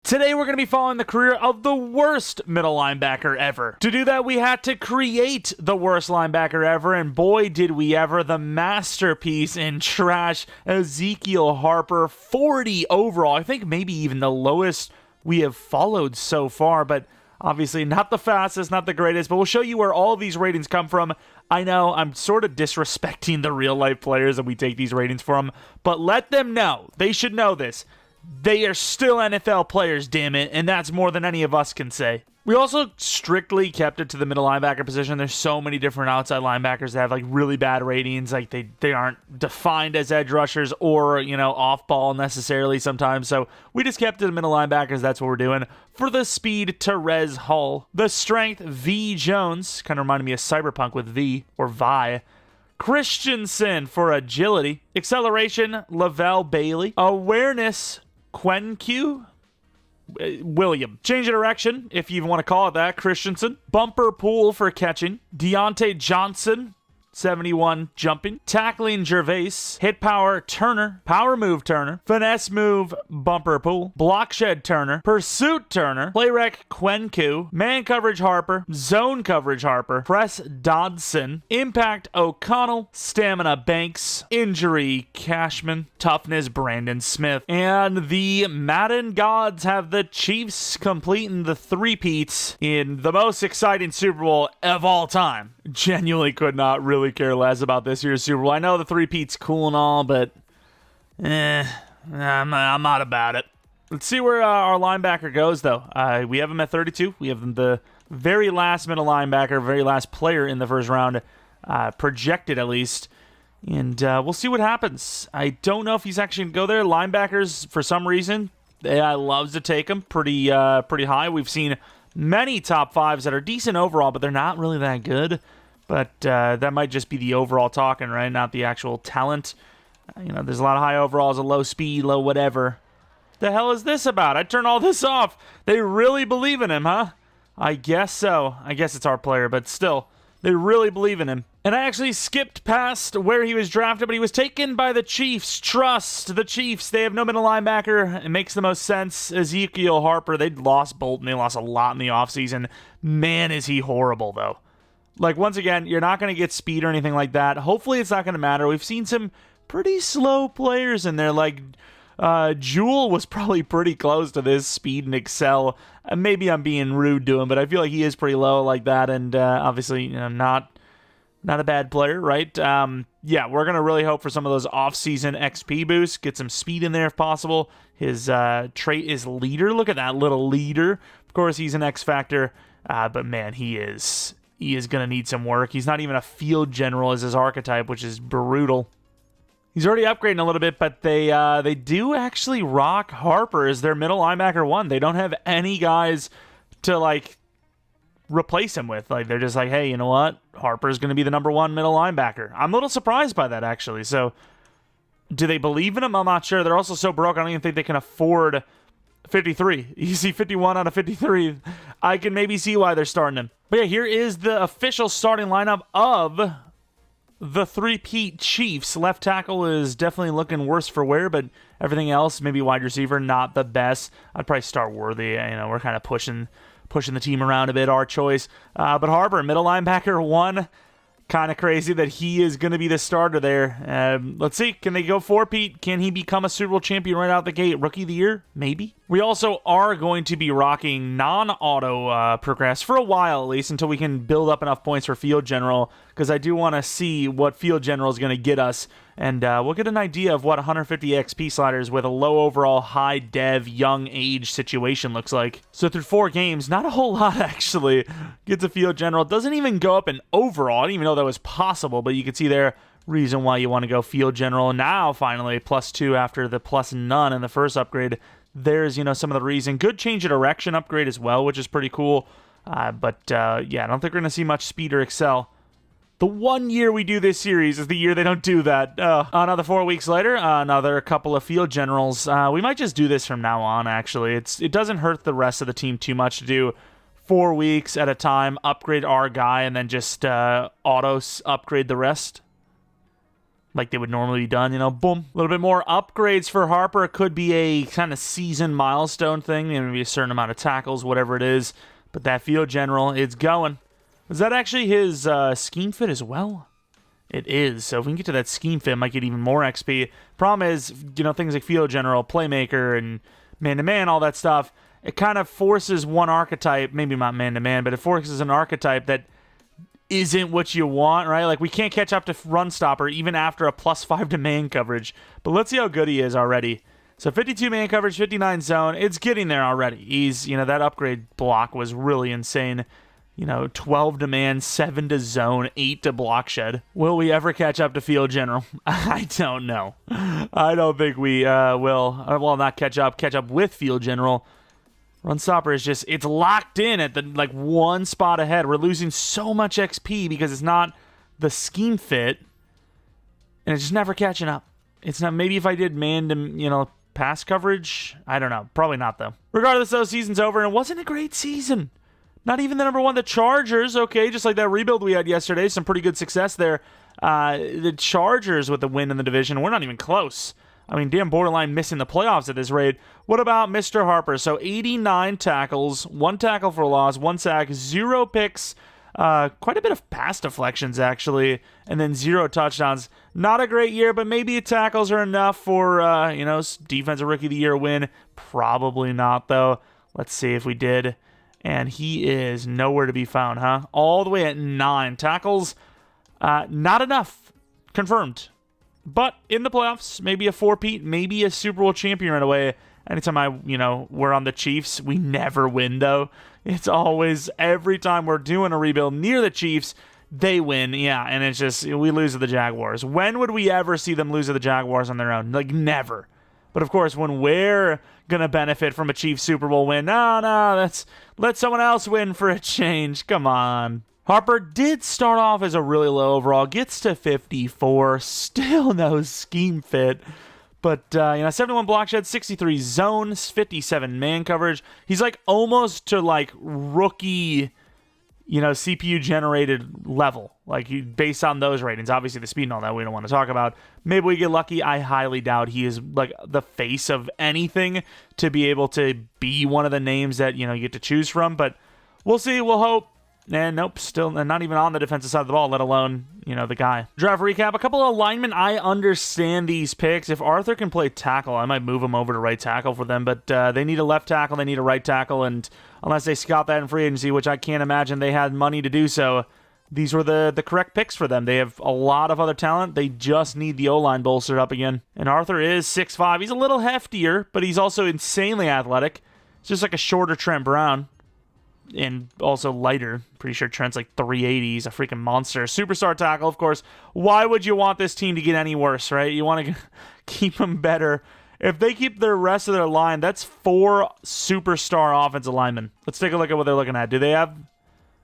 Today we're going to be following the career of the worst middle linebacker ever. To do that, we had to create the worst linebacker ever, and boy did we ever. The masterpiece in trash, Ezekiel Harper, 40 overall. I think maybe even the lowest we have followed so far, but obviously not the fastest, not the greatest, but we'll show you where all of these ratings come from. I know I'm sort of disrespecting the real-life players and we take these ratings from, but let them know. They should know this. They are still NFL players, damn it, and that's more than any of us can say. We also strictly kept it to the middle linebacker position. There's so many different outside linebackers that have like really bad ratings. Like they aren't defined as edge rushers or, off ball necessarily sometimes. So we just kept it to middle linebackers. That's what we're doing. For the speed, Terez Hall. The strength, V Jones. Kind of reminded me of Cyberpunk with V or Vi. Christensen for agility. Acceleration, Lavelle Bailey. Awareness, Quenque William. Change of direction, if you even want to call it that, Christensen. Bumper pool for catching. Deontay Johnson, 71 jumping. Tackling Gervais. Hit power Turner. Power move Turner. Finesse move Bumper pool. Block shed Turner. Pursuit Turner. Play rec Quenque. Man coverage Harper. Zone coverage Harper. Press Dodson. Impact O'Connell. Stamina Banks. Injury Cashman. Toughness Brandon Smith. And the Madden gods have the Chiefs completing the three-peats in the most exciting Super Bowl of all time. Genuinely could not really care less about this year's Super Bowl. I know the three-peat's cool and all, but I'm not about it. Let's see where our linebacker goes, though. We have him at 32. We have him the very last middle linebacker, very last player in the first round, projected at least. And we'll see what happens. I don't know if he's actually going to go there. Linebackers, for some reason, AI loves to take them pretty high. We've seen many top fives that are decent overall, but they're not really that good. But that might just be the overall talking, right? Not the actual talent. There's a lot of high overalls, a low speed, low whatever. The hell is this about? I turned all this off. They really believe in him, huh? I guess so. I guess it's our player, but still, they really believe in him. And I actually skipped past where he was drafted, but he was taken by the Chiefs. Trust the Chiefs. They have no middle linebacker. It makes the most sense. Ezekiel Harper, they lost Bolton. They lost a lot in the offseason. Man, is he horrible, though. Like, once again, you're not going to get speed or anything like that. Hopefully it's not going to matter. We've seen some pretty slow players in there. Like, Jewel was probably pretty close to this speed and excel. Maybe I'm being rude to him, but I feel like he is pretty low like that. And obviously, not a bad player, right? Yeah, we're going to really hope for some of those off-season XP boosts. Get some speed in there if possible. His trait is leader. Look at that little leader. Of course, he's an X factor. But, man, he is going to need some work. He's not even a field general as his archetype, which is brutal. He's already upgrading a little bit, but they do actually rock Harper as their middle linebacker one. They don't have any guys to, replace him with. They're just like, hey, you know what? Harper's going to be the number one middle linebacker. I'm a little surprised by that, actually. So, do they believe in him? I'm not sure. They're also so broke, I don't even think they can afford 53. You see 51 out of 53. I can maybe see why they're starting him. But yeah, here is the official starting lineup of the three-peat Chiefs. Left tackle is definitely looking worse for wear, but everything else, maybe wide receiver, not the best. I'd probably start Worthy. We're kind of pushing the team around a bit, our choice. But Harper, middle linebacker one. Kind of crazy that he is going to be the starter there. Let's see. Can they go four-peat? Can he become a Super Bowl champion right out the gate? Rookie of the year? Maybe. We also are going to be rocking non-auto progress for a while, at least, until we can build up enough points for Field General, because I do want to see what Field General is going to get us. And we'll get an idea of what 150 XP sliders with a low overall, high dev, young age situation looks like. So through 4 games, not a whole lot actually. Gets a Field General. Doesn't even go up in overall. I didn't even know that was possible, but you can see there reason why you want to go Field General. Now, finally, +2 after the +none in the first upgrade. There's, some of the reason. Good change of direction upgrade as well, which is pretty cool. But I don't think we're going to see much speed or excel. The 1 year we do this series is the year they don't do that. Another 4 weeks later, another couple of Field Generals. We might just do this from now on, actually. It doesn't hurt the rest of the team too much to do 4 weeks at a time, upgrade our guy, and then just auto upgrade the rest. like they would normally be done, boom. A little bit more upgrades for Harper. It could be a kind of season milestone thing, maybe a certain amount of tackles, whatever it is. But that field general, it's going. Is that actually his scheme fit as well? It is. So if we can get to that scheme fit, it might get even more XP. Problem is, things like field general, playmaker, and man-to-man, all that stuff, it kind of forces one archetype, maybe not man-to-man, but it forces an archetype that isn't what you want, right? Like, we can't catch up to run stopper even after a +5 to man coverage. But let's see how good he is already. So 52 man coverage, 59 zone. It's getting there already. He's, that upgrade block was really insane. 12 to man, 7 to zone, 8 to block shed. Will we ever catch up to field general? I don't know. I don't think we will. Well, not catch up with field general. Run stopper is just, it's locked in at the one spot ahead. We're losing so much XP because it's not the scheme fit, and it's just never catching up. It's not, maybe if I did man to, pass coverage, I don't know. Probably not, though. Regardless, though, season's over, and it wasn't a great season. Not even the number one, the Chargers, okay, just like that rebuild we had yesterday, some pretty good success there. The Chargers with the win in the division, we're not even close. I mean, damn, borderline missing the playoffs at this rate. What about Mr. Harper? So 89 tackles, 1 tackle for loss, 1 sack, 0 picks, quite a bit of pass deflections, actually, and then 0 touchdowns. Not a great year, but maybe tackles are enough for, Defensive Rookie of the Year win. Probably not, though. Let's see if we did. And he is nowhere to be found, huh? All the way at 9 tackles. Not enough. Confirmed. But in the playoffs, maybe a 4-peat, maybe a Super Bowl champion right away. Anytime we're on the Chiefs, we never win, though. It's always, every time we're doing a rebuild near the Chiefs, they win. Yeah, and it's just, we lose to the Jaguars. When would we ever see them lose to the Jaguars on their own? Never. But of course, when we're going to benefit from a Chiefs Super Bowl win, let someone else win for a change. Come on. Harper did start off as a really low overall, gets to 54, still no scheme fit. But, 71 block shed, 63 zones, 57 man coverage. He's almost to rookie, CPU generated level. Based on those ratings. Obviously the speed and all that we don't want to talk about. Maybe we get lucky. I highly doubt he is the face of anything to be able to be one of the names that, you get to choose from. But we'll see. We'll hope. And nope, still not even on the defensive side of the ball, let alone, the guy. Draft recap, a couple of linemen. I understand these picks. If Arthur can play tackle, I might move him over to right tackle for them. But they need a left tackle, they need a right tackle. And unless they scout that in free agency, which I can't imagine they had money to do so, these were the correct picks for them. They have a lot of other talent. They just need the O-line bolstered up again. And Arthur is 6'5". He's a little heftier, but he's also insanely athletic. It's just like a shorter Trent Brown. And also lighter. Pretty sure Trent's 380. He's a freaking monster. Superstar tackle, of course. Why would you want this team to get any worse, right? You want to keep them better. If they keep the rest of their line, that's 4 superstar offensive linemen. Let's take a look at what they're looking at. Do they have...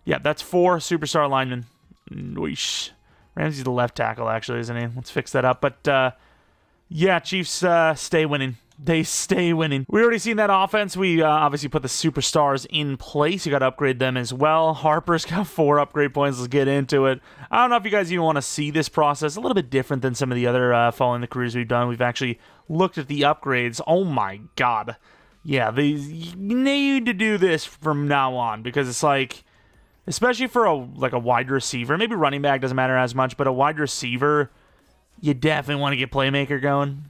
Yeah, that's 4 superstar linemen. Weesh. Ramsey's the left tackle, actually, isn't he? Let's fix that up. But, yeah, Chiefs stay winning. They stay winning. We already seen that offense. We obviously put the superstars in place. You got to upgrade them as well. Harper's got 4 upgrade points. Let's get into it. I don't know if you guys even want to see this process. A little bit different than some of the other following the careers we've done. We've actually looked at the upgrades. Oh my god. Yeah, you need to do this from now on because it's especially for a wide receiver. Maybe running back doesn't matter as much, but a wide receiver, you definitely want to get playmaker going.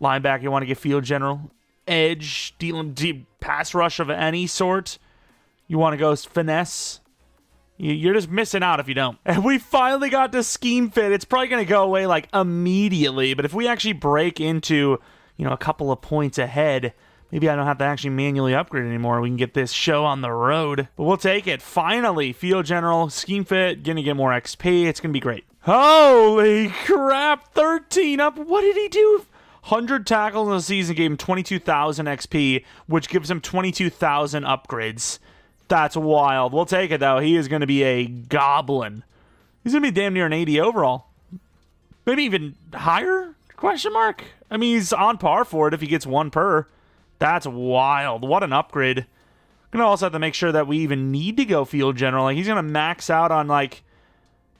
Linebacker, you want to get field general. Edge, deep pass rush of any sort. You want to go finesse. You're just missing out if you don't. And we finally got to scheme fit. It's probably going to go away immediately. But if we actually break into, a couple of points ahead, maybe I don't have to actually manually upgrade anymore. We can get this show on the road. But we'll take it. Finally, field general, scheme fit, going to get more XP. It's going to be great. Holy crap, 13 up. What did he do? 100 tackles in the season gave him 22,000 XP, which gives him 22,000 upgrades. That's wild. We'll take it, though. He is going to be a goblin. He's going to be damn near an 80 overall. Maybe even higher? Question mark? I mean, he's on par for it if he gets 1 per. That's wild. What an upgrade. Going to also have to make sure that we even need to go field general. He's going to max out on,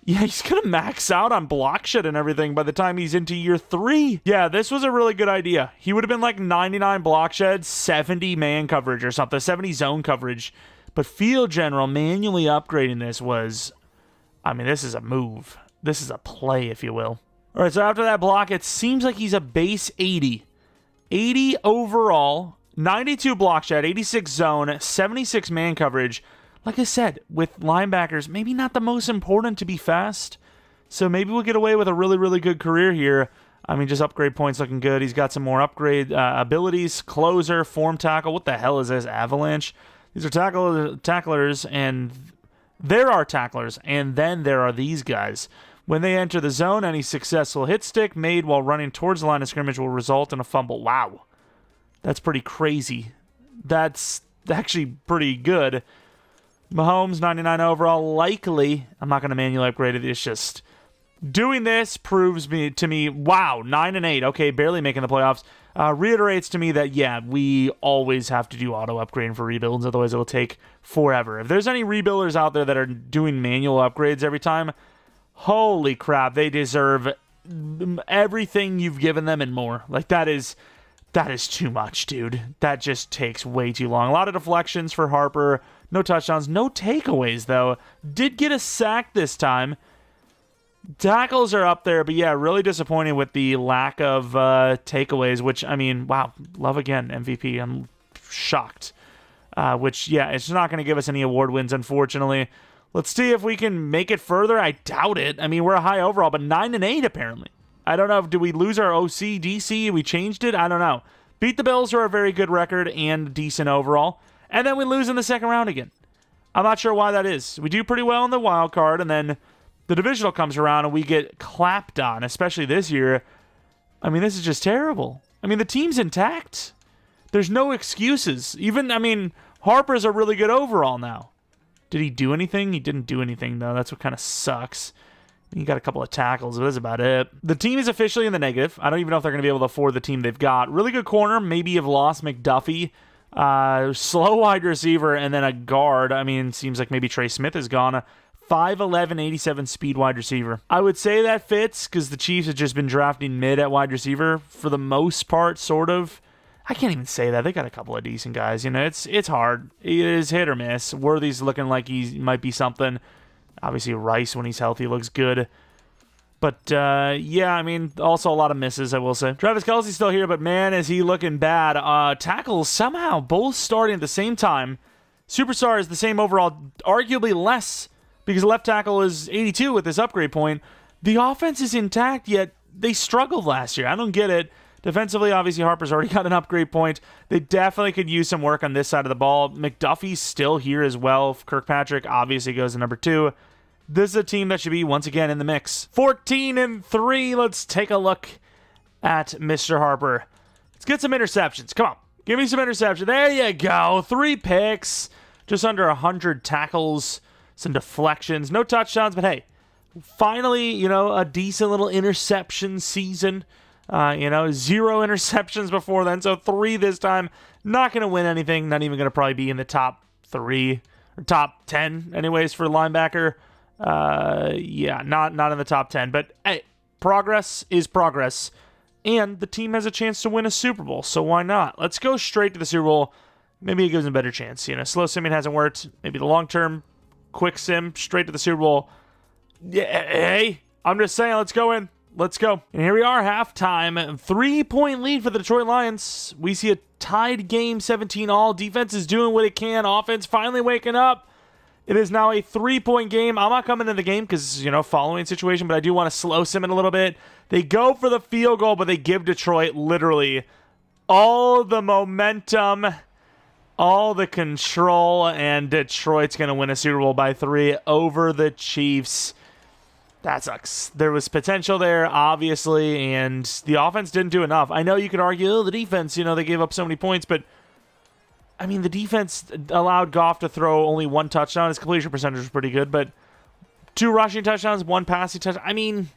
Yeah, he's going to max out on block shed and everything by the time he's into year 3. Yeah, this was a really good idea. He would have been like 99 block shed, 70 man coverage or something, 70 zone coverage. But Field General manually upgrading this was, I mean, this is a move. This is a play, if you will. All right, so after that block, it seems like he's a base 80. 80 overall, 92 block shed, 86 zone, 76 man coverage. Like I said, with linebackers, maybe not the most important to be fast. So maybe we'll get away with a really, really good career here. I mean, just upgrade points looking good. He's got some more upgrade abilities. Closer, form tackle. What the hell is this? Avalanche? These are tacklers, and there are tacklers, and then there are these guys. When they enter the zone, any successful hit stick made while running towards the line of scrimmage will result in a fumble. Wow. That's pretty crazy. That's actually pretty good. Mahomes, 99 overall, likely. I'm not going to manually upgrade it. It's just doing this proves to me, wow, 9-8. Okay, barely making the playoffs. Reiterates to me that, yeah, we always have to do auto upgrading for rebuilds. Otherwise, it will take forever. If there's any rebuilders out there that are doing manual upgrades every time, holy crap, they deserve everything you've given them and more. Like, that is too much, dude. That just takes way too long. A lot of deflections for Harper. No touchdowns. No takeaways, though. Did get a sack this time. Tackles are up there, but yeah, really disappointed with the lack of takeaways, which, I mean, wow, Love again, MVP. I'm shocked. Which, yeah, it's not going to give us any award wins, unfortunately. Let's see if we can make it further. I doubt it. I mean, we're a high overall, but 9-8 apparently. I don't know. Did we lose our OC, DC? We changed it? I don't know. Beat the Bills, who are a very good record and decent overall. And then we lose in the second round again. I'm not sure why that is. We do pretty well in the wild card, and then the divisional comes around and we get clapped on, especially this year. I mean, this is just terrible. I mean, the team's intact. There's no excuses. Even, I mean, Harper's a really good overall now. Did he do anything? He didn't do anything, though. That's what kind of sucks. He got a couple of tackles, but that's about it. The team is officially in the negative. I don't even know if they're going to be able to afford the team they've got. Really good corner. Maybe have lost McDuffie. Slow wide receiver, and then a guard. I mean, seems like maybe Trey Smith is gone. 5'11", 87 speed wide receiver. I would say that fits because the Chiefs have just been drafting mid at wide receiver for the most part, sort of. I can't even say that. They got a couple of decent guys. You know, it's hard. It is hit or miss. Worthy's looking like he might be something. Obviously, Rice, when he's healthy, looks good. But, yeah, I mean, also a lot of misses, I will say. Travis Kelce's still here, but, man, is he looking bad. Tackles somehow both starting at the same time. Superstar is the same overall, arguably less, because left tackle is 82 with this upgrade point. The offense is intact, yet they struggled last year. I don't get it. Defensively, obviously, Harper's already got an upgrade point. They definitely could use some work on this side of the ball. McDuffie's still here as well. Kirkpatrick obviously goes to number 2. This is a team that should be, once again, in the mix. 14-3. Let's take a look at Mr. Harper. Let's get some interceptions. Come on. Give me some interceptions. There you go. 3 picks. Just under 100 tackles. Some deflections. No touchdowns, but hey, finally, you know, a decent little interception season. 0 interceptions before then, so 3 this time. Not going to win anything. Not even going to probably be in the top 3 or top 10 anyways for linebacker. Yeah, not in the top 10. But hey, progress is progress. And the team has a chance to win a Super Bowl, so why not? Let's go straight to the Super Bowl. Maybe it gives them a better chance. You know, slow simming hasn't worked. Maybe the long-term quick sim, straight to the Super Bowl. Yeah, hey, I'm just saying, let's go in. Let's go. And here we are, halftime. 3-point lead for the Detroit Lions. We see a tied game, 17-all. Defense is doing what it can. Offense finally waking up. It is now a 3-point game. I'm not coming in the game because, you know, following situation, but I do want to slow sim it a little bit. They go for the field goal, but they give Detroit literally all the momentum, all the control, and Detroit's going to win a Super Bowl by 3 over the Chiefs. That sucks. There was potential there, obviously, and the offense didn't do enough. I know you could argue, the defense, you know, they gave up so many points, but, I mean, the defense allowed Goff to throw only 1 touchdown. His completion percentage was pretty good, but 2 rushing touchdowns, 1 passing touchdown. I mean,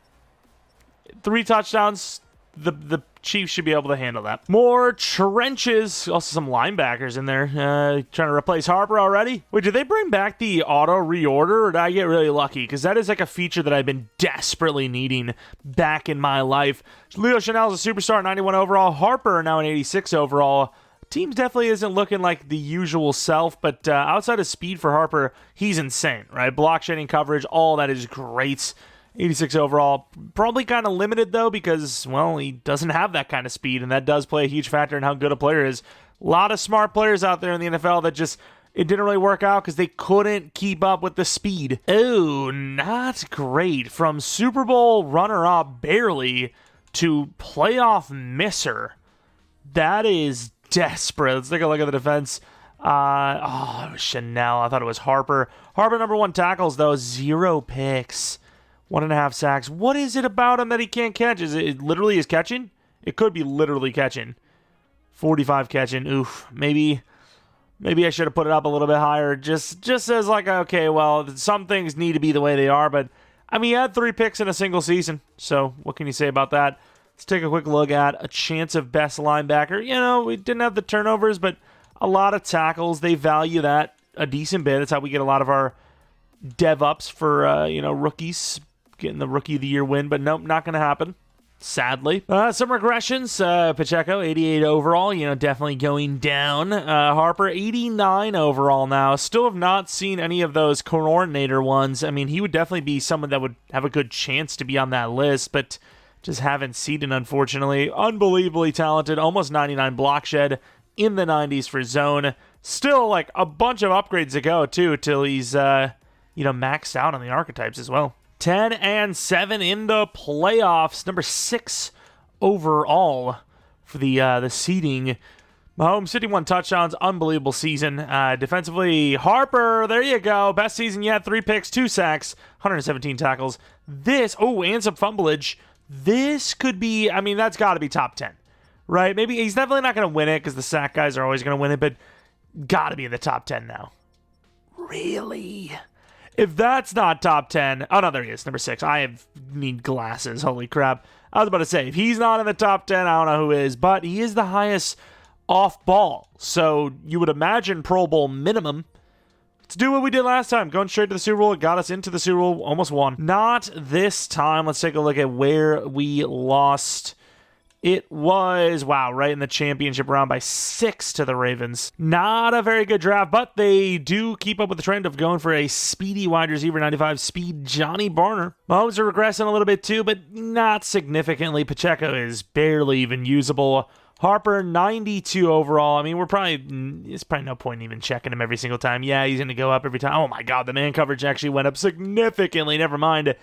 3 touchdowns, the Chiefs should be able to handle that. More trenches. Also some linebackers in there. Trying to replace Harper already. Wait, did they bring back the auto reorder, or did I get really lucky? Because that is like a feature that I've been desperately needing back in my life. Leo Chanel's a superstar, 91 overall. Harper now an 86 overall. Teams definitely isn't looking like the usual self, but outside of speed for Harper, he's insane, right? Block shedding coverage, all that is great. 86 overall. Probably kind of limited, though, because, well, he doesn't have that kind of speed, and that does play a huge factor in how good a player is. A lot of smart players out there in the NFL that just, it didn't really work out because they couldn't keep up with the speed. Oh, not great. From Super Bowl runner-up, barely, to playoff misser. That is desperate. Let's take a look at the defense. It was Chanel. I thought it was Harper. Harper, number 1 tackles, though. 0 picks. 1.5 sacks. What is it about him that he can't catch? Is it literally his catching? It could be literally catching. 45 catching. Oof. Maybe I should have put it up a little bit higher. Just as like, okay, well, some things need to be the way they are. But, I mean, he had 3 picks in a single season. So, what can you say about that? Let's take a quick look at a chance of best linebacker. You know, we didn't have the turnovers, but a lot of tackles. They value that a decent bit. That's how we get a lot of our dev ups for, rookies. Getting the Rookie of the Year win, but nope, not going to happen, sadly. Some regressions. Pacheco, 88 overall, definitely going down. Harper, 89 overall now. Still have not seen any of those coordinator ones. I mean, he would definitely be someone that would have a good chance to be on that list, but just haven't seen it, unfortunately. Unbelievably talented, almost 99 block shed, in the 90s for zone. Still, like, a bunch of upgrades to go, too, till he's, maxed out on the archetypes as well. 10-7 in the playoffs. Number 6 overall for the seeding. Mahomes, 51 touchdowns. Unbelievable season. Defensively, Harper, there you go. Best season yet. 3 picks, 2 sacks, 117 tackles. And some fumblage. This could be, I mean, that's got to be top 10, right? Maybe he's definitely not going to win it because the sack guys are always going to win it, but got to be in the top 10 now. Really? If that's not top 10, oh no, there he is, number 6. I need glasses, holy crap. I was about to say, if he's not in the top 10, I don't know who is, but he is the highest off ball. So you would imagine Pro Bowl minimum. Let's do what we did last time, going straight to the Super Bowl. It got us into the Super Bowl, almost won. Not this time. Let's take a look at where we lost. It was, right in the championship round by 6 to the Ravens. Not a very good draft, but they do keep up with the trend of going for a speedy wide receiver, 95 speed Johnny Barner. Mahomes are regressing a little bit too, but not significantly. Pacheco is barely even usable. Harper, 92 overall. I mean, it's probably no point in even checking him every single time. Yeah, he's going to go up every time. Oh my God, the man coverage actually went up significantly. Never mind.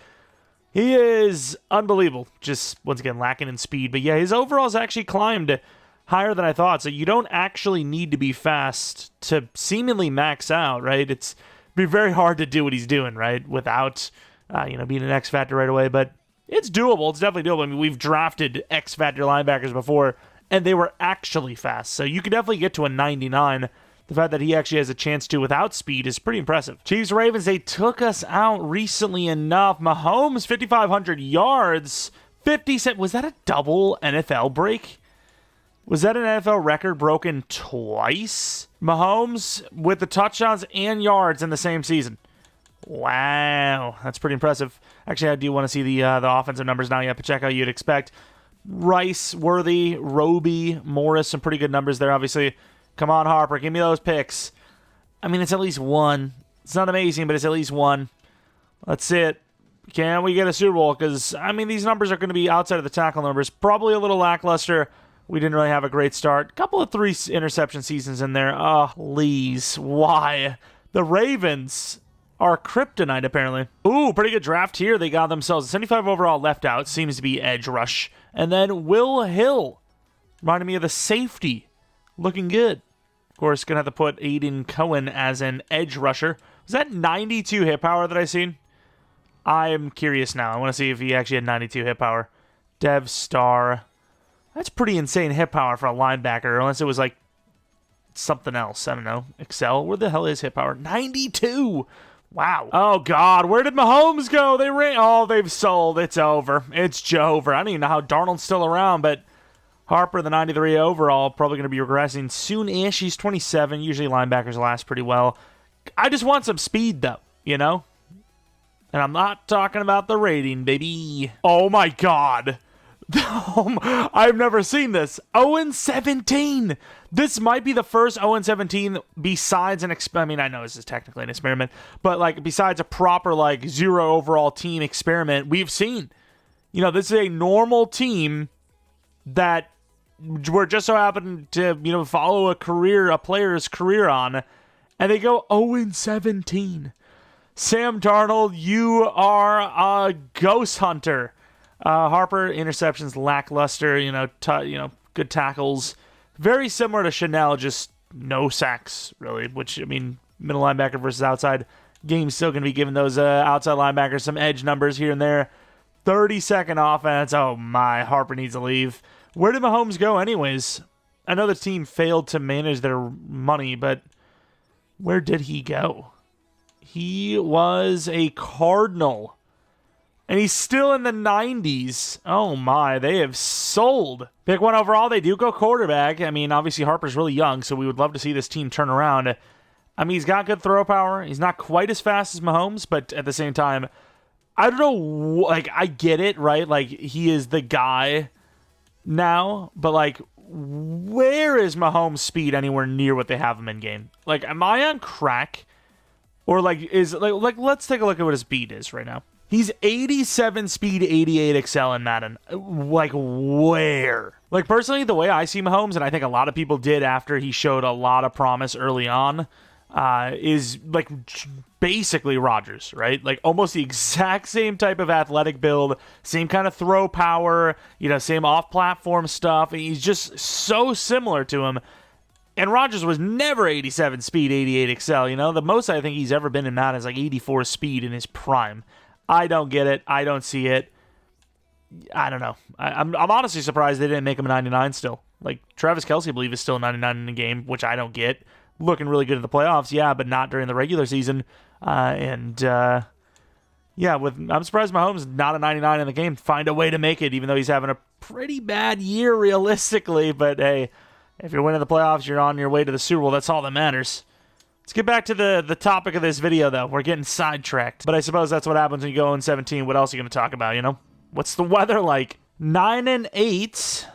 He is unbelievable. Just, once again, lacking in speed. But yeah, his overalls actually climbed higher than I thought. So you don't actually need to be fast to seemingly max out, right? It'd be very hard to do what he's doing, right? Without, being an X Factor right away. But it's doable. It's definitely doable. I mean, we've drafted X Factor linebackers before, and they were actually fast. So you could definitely get to a 99. The fact that he actually has a chance to without speed is pretty impressive. Chiefs-Ravens, they took us out recently enough. Mahomes, 5,500 yards. 50 was that a double NFL break? Was that an NFL record broken twice? Mahomes with the touchdowns and yards in the same season. Wow, that's pretty impressive. Actually, I do want to see the offensive numbers now. Yeah, Pacheco, you'd expect. Rice, Worthy, Roby, Morris, some pretty good numbers there, obviously. Come on, Harper, give me those picks. I mean, it's at least 1. It's not amazing, but it's at least 1. That's it. Can we get a Super Bowl? Because, I mean, these numbers are going to be outside of the tackle numbers. Probably a little lackluster. We didn't really have a great start. Couple of 3 interception seasons in there. Oh, please. Why? The Ravens are kryptonite, apparently. Ooh, pretty good draft here. They got themselves a 75 overall left out. Seems to be edge rush. And then Will Hill. Reminded me of the safety. Looking good. Of course, going to have to put Aiden Cohen as an edge rusher. Was that 92 hit power that I seen? I'm curious now. I want to see if he actually had 92 hit power. Dev Star. That's pretty insane hit power for a linebacker, unless it was like something else. I don't know. Excel. Where the hell is hit power? 92! Wow. Oh, God. Where did Mahomes go? They ran. Oh, they've sold. It's over. It's Jover. I don't even know how Darnold's still around, but Harper, the 93 overall, probably going to be regressing soon-ish. He's 27. Usually linebackers last pretty well. I just want some speed, though, you know? And I'm not talking about the rating, baby. Oh, my God. I've never seen this. 0-17. This might be the first 0-17 besides an I mean, I know this is technically an experiment, but like besides a proper like 0 overall team experiment we've seen. You know, this is a normal team that we're just so happen to, you know, follow a player's career on, and they go 0-17. Sam Darnold, you are a ghost hunter. Harper, interceptions lackluster, good tackles. Very similar to Chanel, just no sacks, really, which, I mean, middle linebacker versus outside. Game's still going to be giving those outside linebackers some edge numbers here and there. 30-second offense. Oh, my. Harper needs to leave. Where did Mahomes go anyways? I know the team failed to manage their money, but where did he go? He was a Cardinal. And he's still in the 90s. Oh, my. They have sold. Pick 1 overall. They do go quarterback. I mean, obviously, Harper's really young, so we would love to see this team turn around. I mean, he's got good throw power. He's not quite as fast as Mahomes, but at the same time, I don't know. Like, I get it, right? Like, he is the guy now, but, like, where is Mahomes' speed anywhere near what they have him in game? Like, am I on crack? Or, like, let's take a look at what his speed is right now. He's 87 speed, 88 excel in Madden. Like, where? Like, personally, the way I see Mahomes, and I think a lot of people did after he showed a lot of promise early on, is, like, basically Rodgers, right? Like, almost the exact same type of athletic build, same kind of throw power, same off-platform stuff. And he's just so similar to him. And Rodgers was never 87 speed, 88 excel, The most I think he's ever been in Madden is, like, 84 speed in his prime. I don't get it. I don't see it. I don't know. I'm honestly surprised they didn't make him a 99 still. Like, Travis Kelce, I believe, is still a 99 in the game, which I don't get. Looking really good in the playoffs, yeah, but not during the regular season. I'm surprised Mahomes, not a 99 in the game, find a way to make it, even though he's having a pretty bad year realistically. But, hey, if you're winning the playoffs, you're on your way to the Super Bowl. That's all that matters. Let's get back to the topic of this video, though. We're getting sidetracked. But I suppose that's what happens when you go in 17. What else are you going to talk about, What's the weather like? 9-8.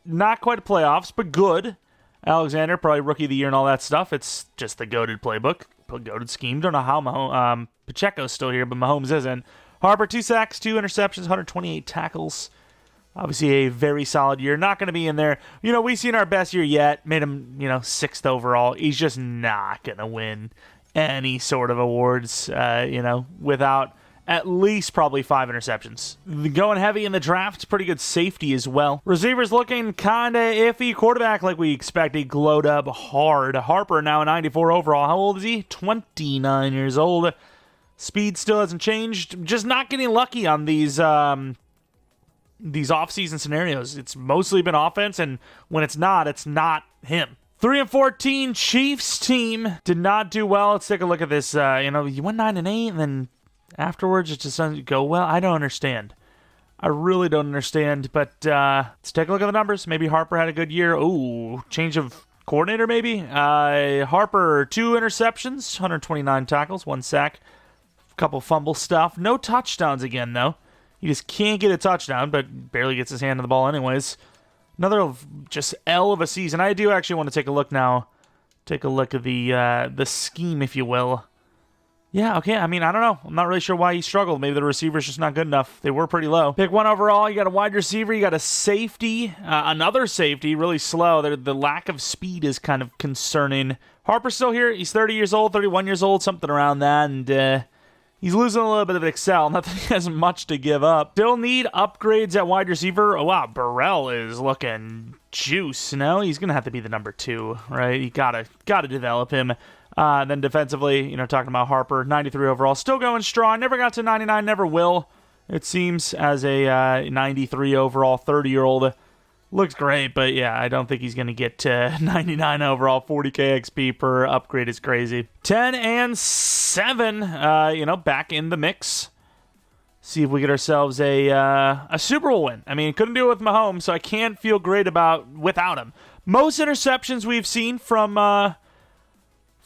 Not quite playoffs, but good. Alexander, probably rookie of the year and all that stuff. It's just the goated playbook. Goated scheme. Don't know how Pacheco's still here, but Mahomes isn't. Harper, 2 sacks, 2 interceptions, 128 tackles. Obviously a very solid year. Not going to be in there. We've seen our best year yet. Made him, 6th overall. He's just not going to win any sort of awards, without at least probably 5 interceptions. Going heavy in the draft. Pretty good safety as well. Receivers looking kind of iffy. Quarterback, like we expected, glowed up hard. Harper now a 94 overall. How old is he? 29 years old. Speed still hasn't changed. Just not getting lucky on these off-season scenarios. It's mostly been offense, and when it's not him. 3-14 Chiefs team did not do well. Let's take a look at this. You went 9-8, and then afterwards it just doesn't go well. I don't understand. I really don't understand, but let's take a look at the numbers. Maybe Harper had a good year. Ooh, change of coordinator maybe? Harper, 2 interceptions, 129 tackles, 1 sack, a couple fumble stuff. No touchdowns again, though. He just can't get a touchdown, but barely gets his hand on the ball anyways. Another just L of a season. I do actually want to take a look now. Take a look at the scheme, if you will. Yeah, okay. I mean, I don't know. I'm not really sure why he struggled. Maybe the receiver's just not good enough. They were pretty low. Pick 1 overall. You got a wide receiver. You got a safety. Another safety. Really slow. The lack of speed is kind of concerning. Harper's still here. He's 30 years old, 31 years old, something around that. And he's losing a little bit of excel. Not that he has much to give up. Still need upgrades at wide receiver. Oh, wow. Burrell is looking juice. No, he's going to have to be the number 2, right? You got to develop him. Then defensively, talking about Harper, 93 overall. Still going strong. Never got to 99. Never will, it seems, as a 93 overall 30-year-old. looks great, but yeah, I don't think he's going to get to 99 overall. 40k XP per upgrade is crazy. 10 and 7, back in the mix. See if we get ourselves a Super Bowl win. I mean, couldn't do it with Mahomes, so I can't feel great without him. Most interceptions we've seen from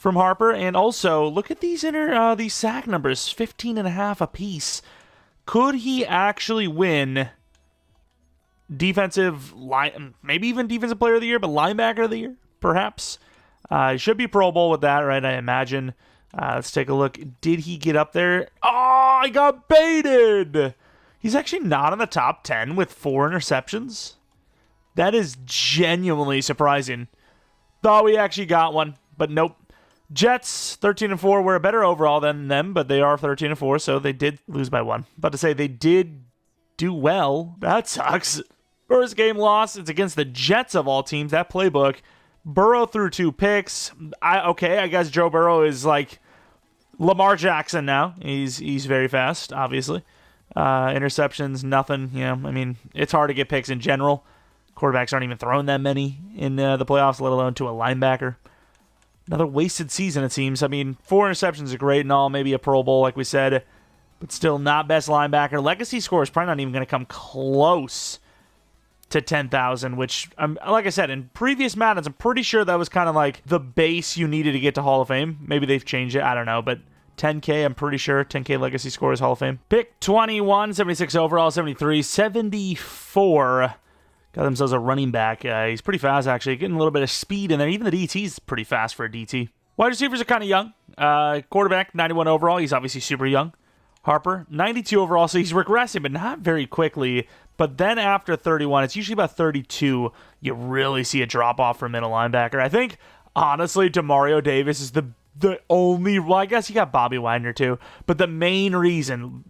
Harper, and also look at these sack numbers, 15.5 apiece. Could he actually win maybe even defensive player of the year, but linebacker of the year, perhaps? He should be Pro Bowl with that, right? I imagine. Let's take a look. Did he get up there? Oh, I got baited. He's actually not in the top 10 with 4 interceptions. That is genuinely surprising. Thought we actually got one, but nope. Jets, 13-4, were a better overall than them, but they are 13-4, so they did lose by 1. About to say they did do well. That sucks. First game loss. It's against the Jets of all teams. That playbook. Burrow threw 2 picks. I guess Joe Burrow is like Lamar Jackson now. He's very fast, obviously. Interceptions, nothing. I mean, it's hard to get picks in general. Quarterbacks aren't even throwing that many in the playoffs, let alone to a linebacker. Another wasted season, it seems. I mean, 4 interceptions are great and all. Maybe a Pro Bowl, like we said, but still not best linebacker. Legacy score is probably not even going to come close to 10,000, which, like I said, in previous Maddens, I'm pretty sure that was kind of like the base you needed to get to Hall of Fame. Maybe they've changed it. I don't know, but 10K, I'm pretty sure 10K legacy score is Hall of Fame. Pick 21, 76 overall, 73, 74. Got themselves a running back. He's pretty fast, actually. Getting a little bit of speed in there. Even the DT's pretty fast for a DT. Wide receivers are kind of young. Quarterback, 91 overall. He's obviously super young. Harper, 92 overall, so he's regressing, but not very quickly. But then after 31, it's usually about 32, you really see a drop-off for middle linebacker. I think, honestly, Demario Davis is the only... Well, I guess you got Bobby Wagner, too. But the main reason,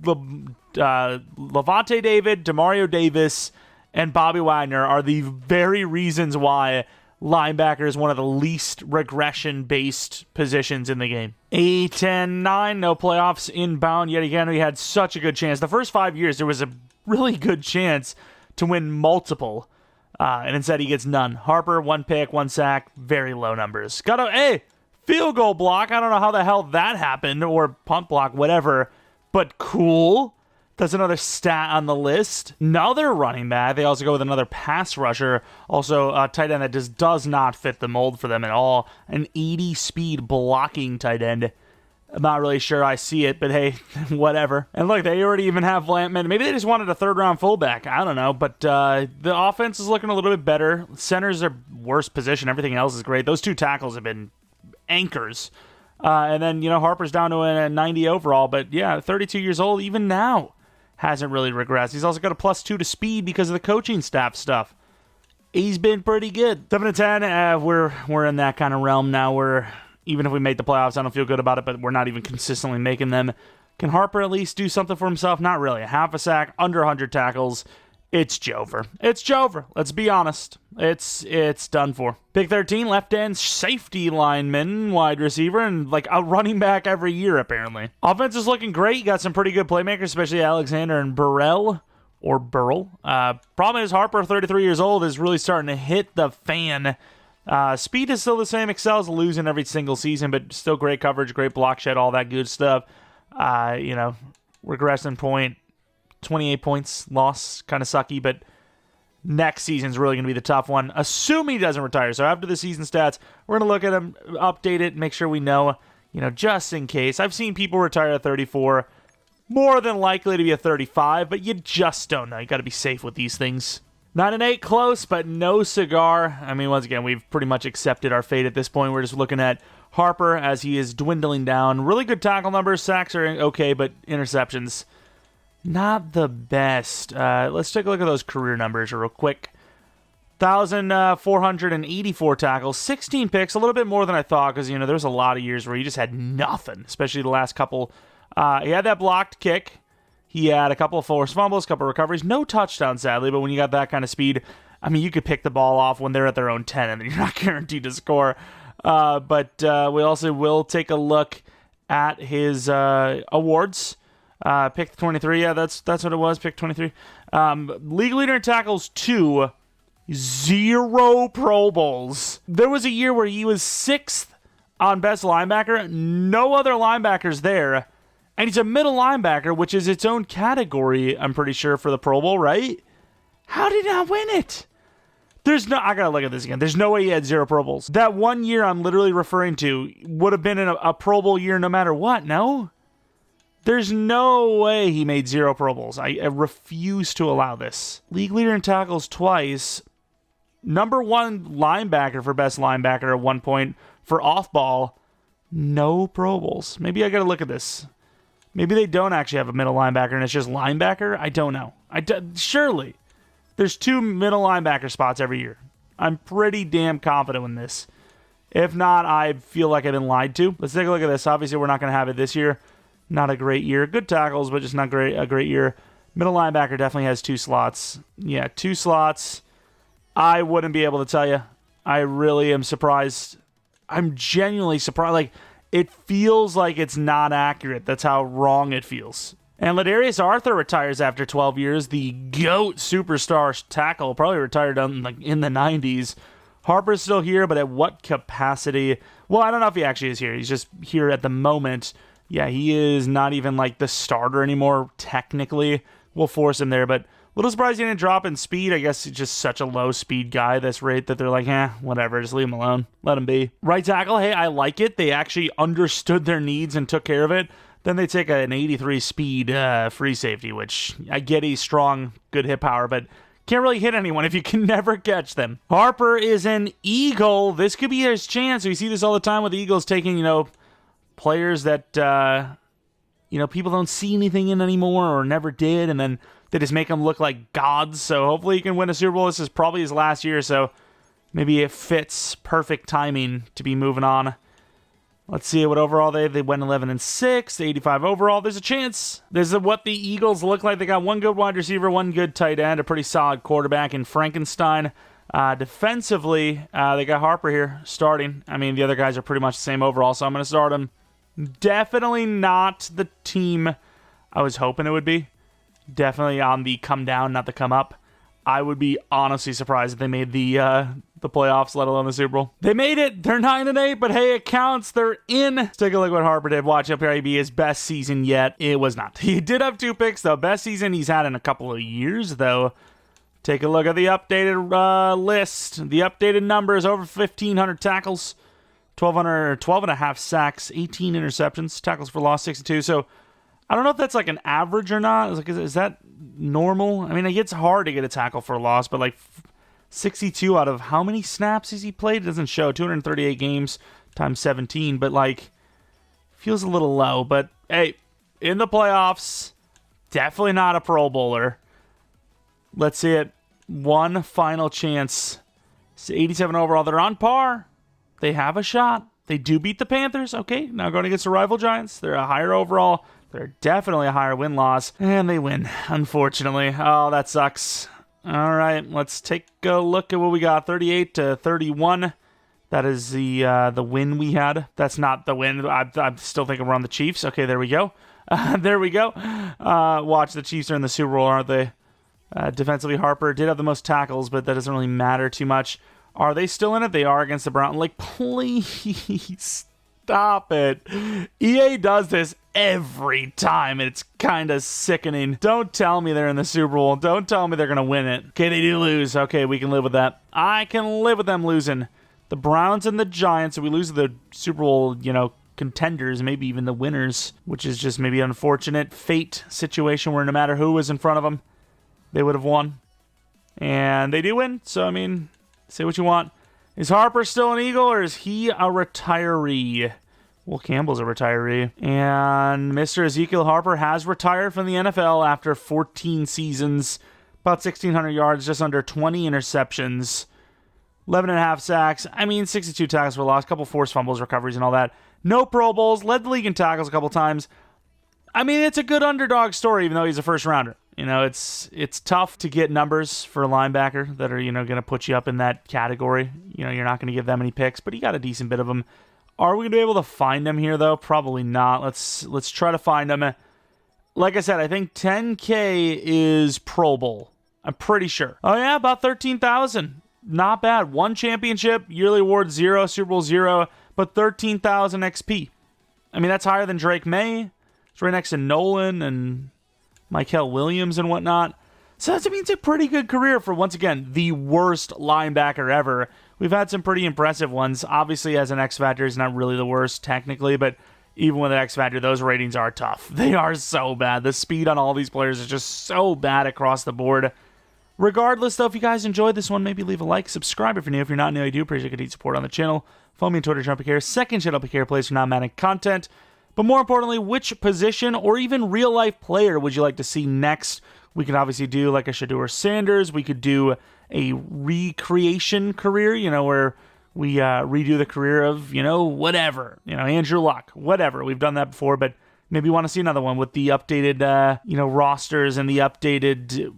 Levante David, Demario Davis, and Bobby Wagner are the very reasons why linebacker is one of the least regression-based positions in the game. 8-10-9, no playoffs inbound. Yet again, we had such a good chance. The first 5 years, there was a really good chance to win multiple, and instead he gets none. Harper, 1 pick, 1 sack, very low numbers. Field goal block. I don't know how the hell that happened, or punt block, whatever, but cool. That's another stat on the list. Another running back. They also go with another pass rusher. Also, a tight end that just does not fit the mold for them at all. An 80 speed blocking tight end. I'm not really sure I see it, but hey, whatever. And look, they already even have Lampman. Maybe they just wanted a 3rd-round fullback. I don't know, but the offense is looking a little bit better. Centers are worst position. Everything else is great. Those 2 tackles have been anchors. And then, Harper's down to a 90 overall, but yeah, 32 years old, even now hasn't really regressed. He's also got a +2 to speed because of the coaching staff stuff. He's been pretty good. 7-10, we're in that kind of realm now where even if we make the playoffs, I don't feel good about it, but we're not even consistently making them. Can Harper at least do something for himself? Not really. A half a sack, under 100 tackles. It's Jover. It's Jover. Let's be honest. It's done for. Pick 13, left end safety lineman, wide receiver, and like a running back every year, apparently. Offense is looking great. You got some pretty good playmakers, especially Alexander and Burrell. Problem is Harper, 33 years old, is really starting to hit the fan. Speed is still the same. Excels losing every single season, but still great coverage, great block shed, all that good stuff. Regression point. 28 points, loss, kind of sucky, but next season's really going to be the tough one, assuming he doesn't retire. So after the season stats, we're going to look at him, update it, make sure we know, just in case. I've seen people retire at 34, more than likely to be a 35, but you just don't know. You got to be safe with these things. 9-8, close, but no cigar. I mean, once again, we've pretty much accepted our fate at this point. We're just looking at Harper as he is dwindling down. Really good tackle numbers. Sacks are okay, but interceptions, not the best. Let's take a look at those career numbers real quick. 1,484 tackles, 16 picks, a little bit more than I thought because, there's a lot of years where he just had nothing, especially the last couple. He had that blocked kick. He had a couple of forced fumbles, a couple of recoveries. No touchdown, sadly, but when you got that kind of speed, I mean, you could pick the ball off when they're at their own 10, and then you're not guaranteed to score. But we also will take a look at his awards. Pick 23, yeah, that's what it was, pick 23. League leader in tackles, 2. 0 Pro Bowls. There was a year where he was 6th on best linebacker. No other linebackers there. And he's a middle linebacker, which is its own category, I'm pretty sure, for the Pro Bowl, right? How did he not win it? I gotta look at this again. There's no way he had 0 Pro Bowls. That one year I'm literally referring to would have been a Pro Bowl year no matter what, no? There's no way he made 0 Pro Bowls. I refuse to allow this. League leader in tackles twice. Number 1 linebacker for best linebacker at one point. For off-ball, no Pro Bowls. Maybe I gotta look at this. Maybe they don't actually have a middle linebacker and it's just linebacker? I don't know. Surely. There's 2 middle linebacker spots every year. I'm pretty damn confident in this. If not, I feel like I've been lied to. Let's take a look at this. Obviously, we're not going to have it this year. Not a great year. Good tackles, but just not a great year. Middle linebacker definitely has 2 slots. Yeah, 2 slots. I wouldn't be able to tell you. I really am surprised. I'm genuinely surprised. Like, it feels like it's not accurate. That's how wrong it feels. And Ladarius Arthur retires after 12 years. The GOAT superstar tackle probably retired in the 90s. Harper's still here, but at what capacity? Well, I don't know if he actually is here. He's just here at the moment. Yeah, he is not even like the starter anymore, technically. We'll force him there, but a little surprised he didn't drop in speed. I guess he's just such a low speed guy this rate that they're like, whatever, just leave him alone. Let him be. Right tackle, hey, I like it. They actually understood their needs and took care of it. Then they take an 83 speed free safety, which I get he's strong, good hit power, but can't really hit anyone if you can never catch them. Harper is an Eagle. This could be his chance. We see this all the time with the Eagles taking, players that, people don't see anything in anymore or never did, and then they just make them look like gods. So hopefully he can win a Super Bowl. This is probably his last year, so maybe it fits perfect timing to be moving on. Let's see what overall they went 11-6, 85 overall. There's a chance. This is what the Eagles look like. They got 1 good wide receiver, 1 good tight end, a pretty solid quarterback in Frankenstein. Defensively, they got Harper here starting. I mean, the other guys are pretty much the same overall, so I'm going to start him. Definitely not the team I was hoping it would be. Definitely on the come down, not the come up. I would be honestly surprised if they made the playoffs, let alone the Super Bowl. They made it. They're 9-8, but hey, it counts. They're in. Let's take a look at what Harper did. Watch, up here, be his best season yet. It was not. He did have 2 picks, though. Best season he's had in a couple of years, though. Take a look at the updated list. The updated numbers, over 1,500 tackles, 12 and a half sacks, 18 interceptions, tackles for loss, 62. So I don't know if that's like an average or not. Is that normal? I mean, it gets hard to get a tackle for a loss, but like 62 out of how many snaps has he played? It doesn't show. 238 games times 17, but like feels a little low. But hey, in the playoffs, definitely not a Pro Bowler. Let's see it. One final chance. It's 87 overall. They're on par. They have a shot. They do beat the Panthers. Okay, now going against the rival Giants. They're a higher overall. They're definitely a higher win-loss. And they win, unfortunately. Oh, that sucks. All right, let's take a look at what we got. 38-31. That is the win we had. That's not the win. I'm still thinking we're on the Chiefs. Okay, there we go. There we go. Watch, the Chiefs are in the Super Bowl, aren't they? Defensively, Harper did have the most tackles, but that doesn't really matter too much. Are they still in it? They are against the Browns. Like, please stop it. EA does this every time, and it's kind of sickening. Don't tell me they're in the Super Bowl. Don't tell me they're going to win it. Okay, they do lose. Okay, we can live with that. I can live with them losing. The Browns and the Giants, if we lose the Super Bowl, contenders, maybe even the winners, which is just maybe an unfortunate fate situation where no matter who was in front of them, they would have won. And they do win, so I mean, say what you want. Is Harper still an Eagle, or is he a retiree? Will Campbell's a retiree. And Mr. Ezekiel Harper has retired from the NFL after 14 seasons. About 1,600 yards, just under 20 interceptions. 11 and a half sacks. I mean, 62 tackles for loss. A couple forced fumbles, recoveries, and all that. No Pro Bowls. Led the league in tackles a couple times. I mean, it's a good underdog story, even though he's a first rounder. It's tough to get numbers for a linebacker that are, going to put you up in that category. You're not going to give that many picks, but he got a decent bit of them. Are we going to be able to find him here, though? Probably not. Let's try to find him. Like I said, I think 10K is Pro Bowl. I'm pretty sure. Oh, yeah, about 13,000. not bad. 1 championship, yearly award 0, Super Bowl 0, but 13,000 XP. I mean, that's higher than Drake May. It's right next to Nolan and Michael Williams and whatnot. So that's, I mean, it's a pretty good career for, once again, the worst linebacker ever. We've had some pretty impressive ones. Obviously, as an X Factor, is not really the worst technically, but even with an X Factor, those ratings are tough. They are so bad. The speed on all these players is just so bad across the board. Regardless, though, if you guys enjoyed this one, maybe leave a like, subscribe if you're new. If you're not new, I do appreciate continued support on the channel. Follow me on Twitter, Jeromepkr. Second channel, Jeromepkr plays for non-Madden content. But more importantly, which position or even real-life player would you like to see next? We could obviously do like a Shedeur Sanders. We could do a recreation career, where we redo the career of, whatever. Andrew Luck, whatever. We've done that before, but maybe you want to see another one with the updated, rosters and the updated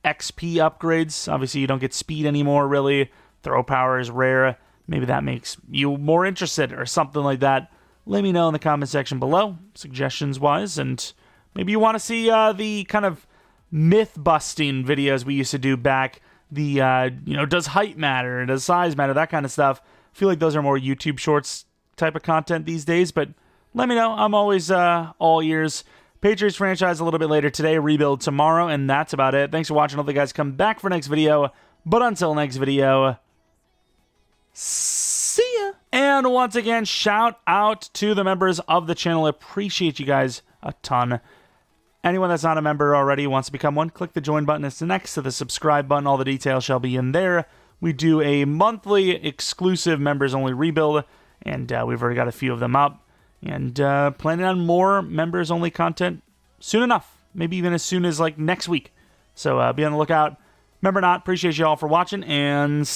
XP upgrades. Obviously, you don't get speed anymore, really. Throw power is rare. Maybe that makes you more interested or something like that. Let me know in the comment section below, suggestions-wise, and maybe you want to see the kind of myth-busting videos we used to do back. The, does height matter? Does size matter? That kind of stuff. I feel like those are more YouTube Shorts type of content these days, but let me know. I'm always all ears. Patriots franchise a little bit later today, rebuild tomorrow, and that's about it. Thanks for watching. Hope you guys come back for next video, but until next video, see ya. And once again, shout out to the members of the channel. Appreciate you guys a ton. Anyone that's not a member already wants to become one, click the join button. It's next to the subscribe button. All the details shall be in there. We do a monthly exclusive members only rebuild, and we've already got a few of them up. And planning on more members only content soon enough. Maybe even as soon as like next week. So be on the lookout. Remember not, appreciate you all for watching, and